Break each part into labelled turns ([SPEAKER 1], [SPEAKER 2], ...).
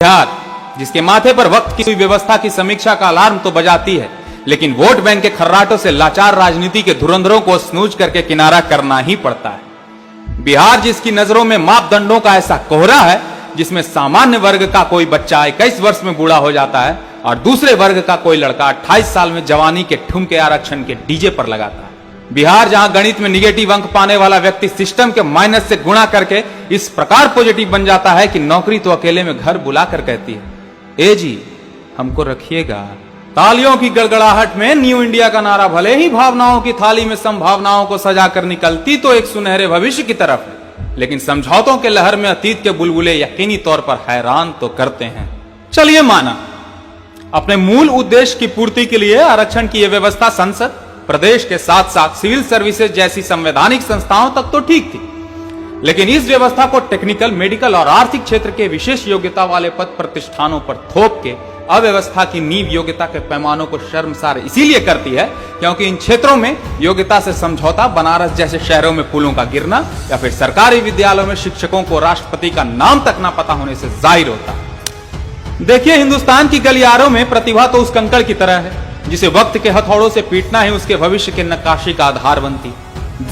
[SPEAKER 1] बिहार जिसके माथे पर वक्त की व्यवस्था की समीक्षा का अलार्म तो बजाती है, लेकिन वोट बैंक के खर्राटों से लाचार राजनीति के धुरंधरों को स्नूज करके किनारा करना ही पड़ता है। बिहार जिसकी नजरों में मापदंडों का ऐसा कोहरा है जिसमें सामान्य वर्ग का कोई बच्चा 21 वर्ष में बूढ़ा हो जाता है और दूसरे वर्ग का कोई लड़का 28 साल में जवानी के ठुमके आरक्षण के डीजे पर लगाता है। बिहार जहां गणित में निगेटिव अंक पाने वाला व्यक्ति सिस्टम के माइनस से गुणा करके इस प्रकार पॉजिटिव बन जाता है कि नौकरी तो अकेले में घर बुलाकर कहती है, ए जी हमको रखिएगा। तालियों की गड़गड़ाहट में न्यू इंडिया का नारा भले ही भावनाओं की थाली में संभावनाओं को सजाकर निकलती तो एक सुनहरे भविष्य की तरफ है, लेकिन समझौतों के लहर में अतीत के बुलबुले यकीनी तौर पर हैरान तो करते हैं। चलिए माना अपने मूल उद्देश्य की पूर्ति के लिए आरक्षण की यह व्यवस्था संसद, प्रदेश के साथ साथ सिविल सर्विसेज जैसी संवैधानिक संस्थाओं तक तो ठीक थी, लेकिन इस व्यवस्था को टेक्निकल, मेडिकल और आर्थिक क्षेत्र के विशेष योग्यता वाले पद प्रतिष्ठानों पर थोप के अव्यवस्था की नींव योग्यता के पैमानों को शर्मसार इसीलिए करती है क्योंकि इन क्षेत्रों में योग्यता से समझौता बनारस जैसे शहरों में पुलों का गिरना या फिर सरकारी विद्यालयों में शिक्षकों को राष्ट्रपति का नाम तक ना पता होने से जाहिर होता है। देखिए, हिंदुस्तान की गलियारों में प्रतिभा तो उस कंकड़ की तरह है जिसे वक्त के हथौड़ों से पीटना ही उसके भविष्य के नक्काशी का आधार बनती।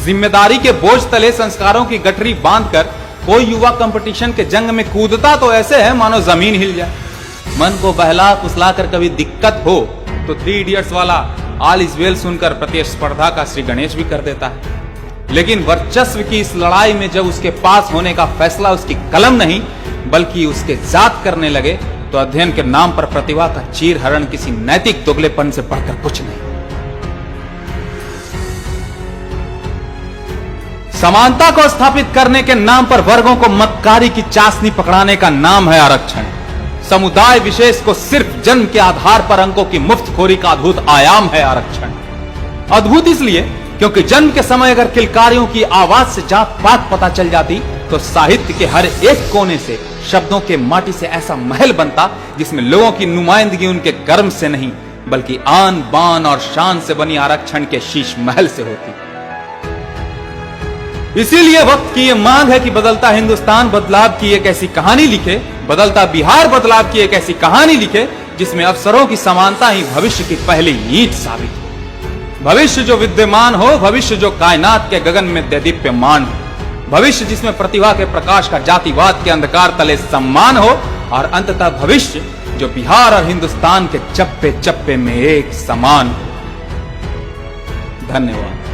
[SPEAKER 1] जिम्मेदारी के बोझ तले संस्कारों की गठरी बांधकर कोई युवा कंपटीशन के जंग में कूदता तो ऐसे है मानो जमीन हिल जाए। मन को बहला फुसला कर कभी दिक्कत हो तो 3 इडियट्स वाला ऑल इज वेल सुनकर प्रतिस्पर्धा का श्री गणेश भी कर देता है, लेकिन वर्चस्व की इस लड़ाई में जब उसके पास होने का फैसला उसकी कलम नहीं बल्कि उसके जात करने लगे तो अध्ययन के नाम पर प्रतिभा का चीर हरण किसी नैतिक दोगलेपन से बढ़कर कुछ नहीं। समानता को स्थापित करने के नाम पर वर्गों को मतकारी की चाशनी पकड़ाने का नाम है आरक्षण। समुदाय विशेष को सिर्फ जन्म के आधार पर अंकों की मुफ्तखोरी का अद्भुत आयाम है आरक्षण। अद्भुत इसलिए क्योंकि जन्म के समय अगर किलकारियों की आवाज से जात पात पता चल जाती तो साहित्य के हर एक कोने से शब्दों के माटी से ऐसा महल बनता जिसमें लोगों की नुमाइंदगी उनके कर्म से नहीं बल्कि आन बान और शान से बनी आरक्षण के शीश महल से होती। इसीलिए वक्त की यह मांग है कि बदलता हिंदुस्तान बदलाव की एक ऐसी कहानी लिखे, बदलता बिहार बदलाव की एक ऐसी कहानी लिखे जिसमें अवसरों की समानता ही भविष्य की पहली ईंट साबित हो। भविष्य जो विद्यमान हो, भविष्य जो कायनात के गगन में दैदीप्यमान हो, भविष्य जिसमें प्रतिभा के प्रकाश का जातिवाद के अंधकार तले सम्मान हो और अंततः भविष्य जो बिहार और हिंदुस्तान के चप्पे चप्पे में एक समान हो। धन्यवाद।